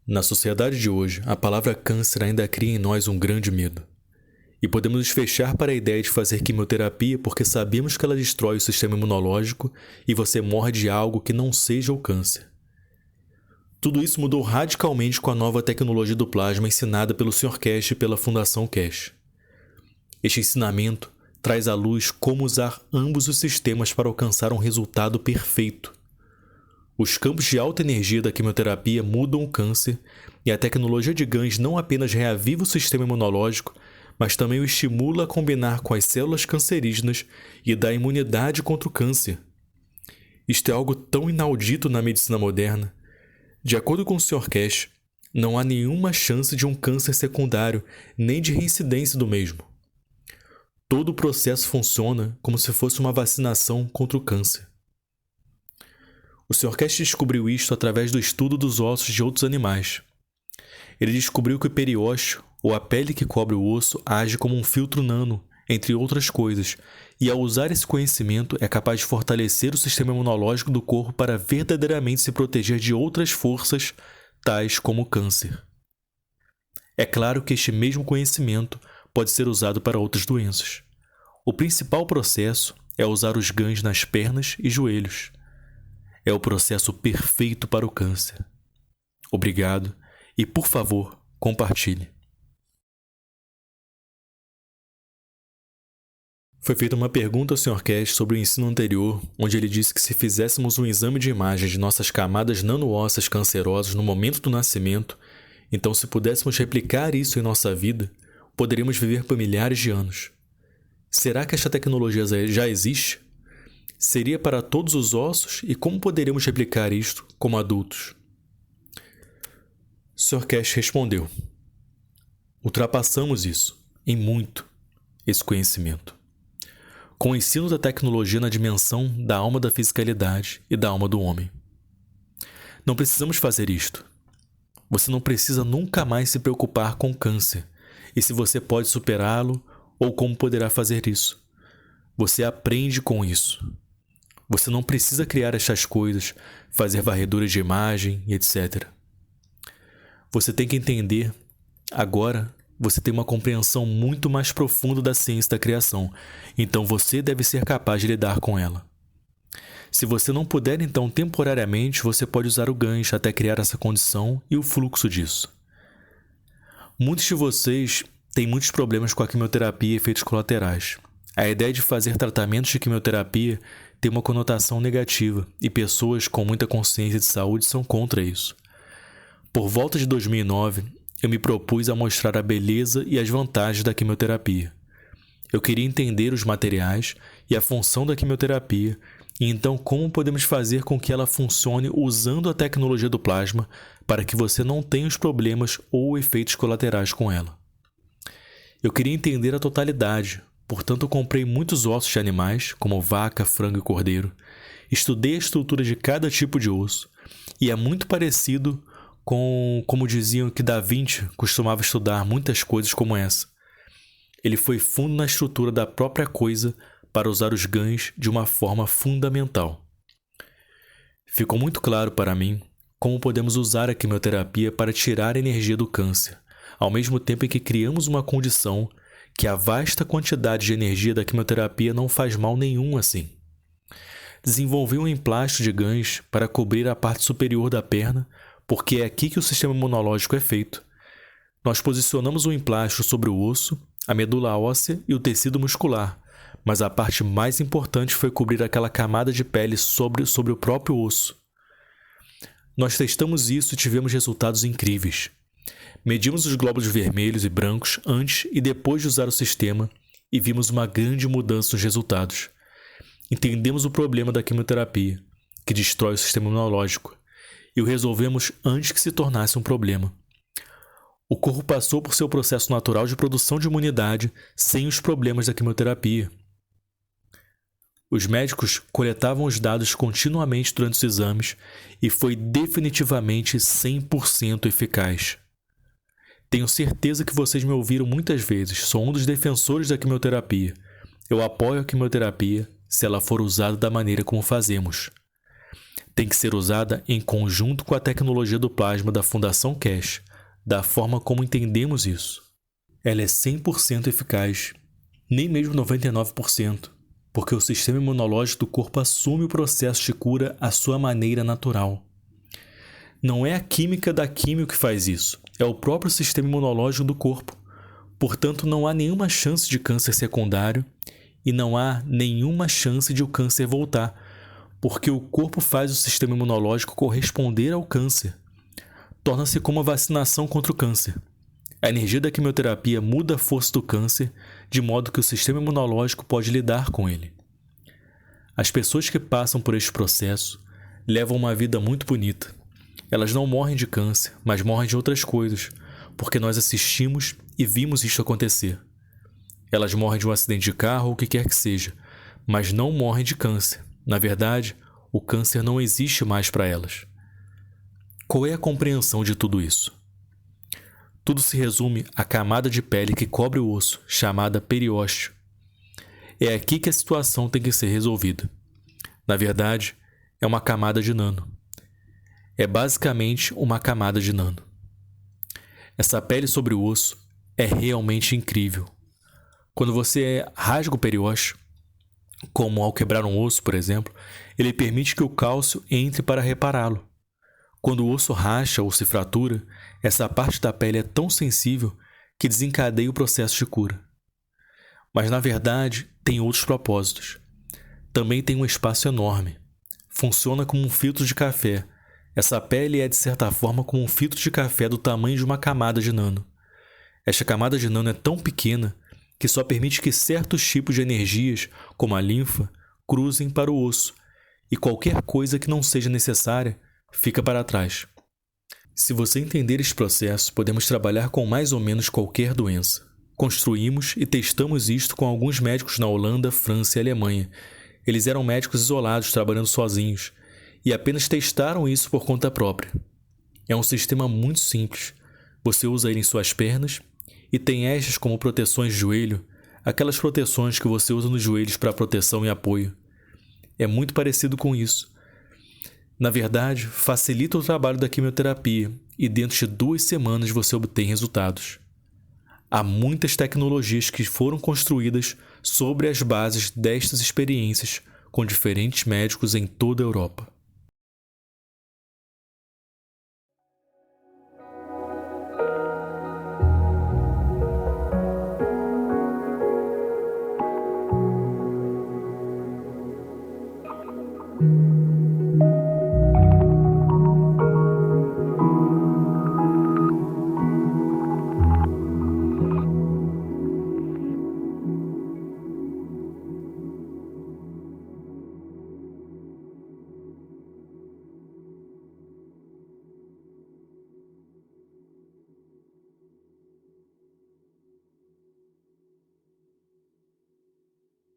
Na sociedade de hoje, a palavra câncer ainda cria em nós um grande medo. E podemos nos fechar para a ideia de fazer quimioterapia porque sabemos que ela destrói o sistema imunológico e você morre de algo que não seja o câncer. Tudo isso mudou radicalmente com a nova tecnologia do plasma ensinada pelo Sr. Kesh e pela Fundação Kesh. Este ensinamento traz à luz como usar ambos os sistemas para alcançar um resultado perfeito. Os campos de alta energia da quimioterapia mudam o câncer e a tecnologia de GANs não apenas reaviva o sistema imunológico, mas também o estimula a combinar com as células cancerígenas e dá imunidade contra o câncer. Isto é algo tão inaudito na medicina moderna. De acordo com o Sr. Kesh, não há nenhuma chance de um câncer secundário, nem de reincidência do mesmo. Todo o processo funciona como se fosse uma vacinação contra o câncer. O Sr. Kesh descobriu isto através do estudo dos ossos de outros animais. Ele descobriu que o periósteo, ou a pele que cobre o osso, age como um filtro nano, entre outras coisas, e ao usar esse conhecimento é capaz de fortalecer o sistema imunológico do corpo para verdadeiramente se proteger de outras forças, tais como o câncer. É claro que este mesmo conhecimento pode ser usado para outras doenças. O principal processo é usar os GANs nas pernas e joelhos. É o processo perfeito para o câncer. Obrigado e, por favor, compartilhe. Foi feita uma pergunta ao Sr. Kesh sobre o ensino anterior, onde ele disse que se fizéssemos um exame de imagem de nossas camadas nano-ósseas cancerosas no momento do nascimento, então se pudéssemos replicar isso em nossa vida, poderíamos viver por milhares de anos. Será que esta tecnologia já existe? Seria para todos os ossos e como poderíamos replicar isto como adultos? Sr. Kesh respondeu: ultrapassamos isso, em muito, esse conhecimento. Com o ensino da tecnologia na dimensão da alma da fisicalidade e da alma do homem. Não precisamos fazer isto. Você não precisa nunca mais se preocupar com câncer e se você pode superá-lo ou como poderá fazer isso. Você aprende com isso. Você não precisa criar estas coisas, fazer varreduras de imagem e etc. Você tem que entender, agora você tem uma compreensão muito mais profunda da ciência da criação, então você deve ser capaz de lidar com ela. Se você não puder, então temporariamente você pode usar o gancho até criar essa condição e o fluxo disso. Muitos de vocês têm muitos problemas com a quimioterapia e efeitos colaterais. A ideia de fazer tratamentos de quimioterapia tem uma conotação negativa e pessoas com muita consciência de saúde são contra isso. Por volta de 2009, eu me propus a mostrar a beleza e as vantagens da quimioterapia. Eu queria entender os materiais e a função da quimioterapia e então como podemos fazer com que ela funcione usando a tecnologia do plasma para que você não tenha os problemas ou efeitos colaterais com ela. Eu queria entender a totalidade, portanto eu comprei muitos ossos de animais, como vaca, frango e cordeiro, estudei a estrutura de cada tipo de osso e é muito parecido com como diziam que Da Vinci costumava estudar muitas coisas como essa. Ele foi fundo na estrutura da própria coisa para usar os GANs de uma forma fundamental. Ficou muito claro para mim como podemos usar a quimioterapia para tirar a energia do câncer, ao mesmo tempo em que criamos uma condição que a vasta quantidade de energia da quimioterapia não faz mal nenhum assim. Desenvolvi um emplasto de GANs para cobrir a parte superior da perna, porque é aqui que o sistema imunológico é feito. Nós posicionamos o emplasto sobre o osso, a medula óssea e o tecido muscular, mas a parte mais importante foi cobrir aquela camada de pele sobre o próprio osso. Nós testamos isso e tivemos resultados incríveis. Medimos os glóbulos vermelhos e brancos antes e depois de usar o sistema e vimos uma grande mudança nos resultados. Entendemos o problema da quimioterapia, que destrói o sistema imunológico, e o resolvemos antes que se tornasse um problema. O corpo passou por seu processo natural de produção de imunidade sem os problemas da quimioterapia. Os médicos coletavam os dados continuamente durante os exames e foi definitivamente 100% eficaz. Tenho certeza que vocês me ouviram muitas vezes, sou um dos defensores da quimioterapia. Eu apoio a quimioterapia se ela for usada da maneira como fazemos. tem que ser usada em conjunto com a tecnologia do plasma da Fundação Cash, da forma como entendemos isso. Ela é 100% eficaz, nem mesmo 99%, porque o sistema imunológico do corpo assume o processo de cura à sua maneira natural. Não é a química da químio que faz isso, é o próprio sistema imunológico do corpo. Portanto, não há nenhuma chance de câncer secundário e não há nenhuma chance de o câncer voltar, porque o corpo faz o sistema imunológico corresponder ao câncer. Torna-se como a vacinação contra o câncer. A energia da quimioterapia muda a força do câncer, de modo que o sistema imunológico pode lidar com ele. As pessoas que passam por este processo levam uma vida muito bonita. Elas não morrem de câncer, mas morrem de outras coisas, porque nós assistimos e vimos isto acontecer. Elas morrem de um acidente de carro ou o que quer que seja, mas não morrem de câncer. Na verdade, o câncer não existe mais para elas. Qual é a compreensão de tudo isso? Tudo se resume à camada de pele que cobre o osso, chamada periósteo. É aqui que a situação tem que ser resolvida. Na verdade, é uma camada de nano. É basicamente uma camada de nano. Essa pele sobre o osso é realmente incrível. Quando você rasga o periósteo, como ao quebrar um osso, por exemplo, ele permite que o cálcio entre para repará-lo. Quando o osso racha ou se fratura, essa parte da pele é tão sensível que desencadeia o processo de cura. Mas, na verdade, tem outros propósitos. Também tem um espaço enorme. Funciona como um filtro de café. Essa pele é, de certa forma, como um filtro de café do tamanho de uma camada de nano. Esta camada de nano é tão pequena que só permite que certos tipos de energias, como a linfa, cruzem para o osso, e qualquer coisa que não seja necessária fica para trás. Se você entender este processo, podemos trabalhar com mais ou menos qualquer doença. Construímos e testamos isto com alguns médicos na Holanda, França e Alemanha. Eles eram médicos isolados, trabalhando sozinhos, e apenas testaram isso por conta própria. É um sistema muito simples. Você usa ele em suas pernas e tem estas como proteções de joelho, aquelas proteções que você usa nos joelhos para proteção e apoio. É muito parecido com isso. Na verdade, facilita o trabalho da quimioterapia e dentro de 2 semanas você obtém resultados. Há muitas tecnologias que foram construídas sobre as bases destas experiências com diferentes médicos em toda a Europa.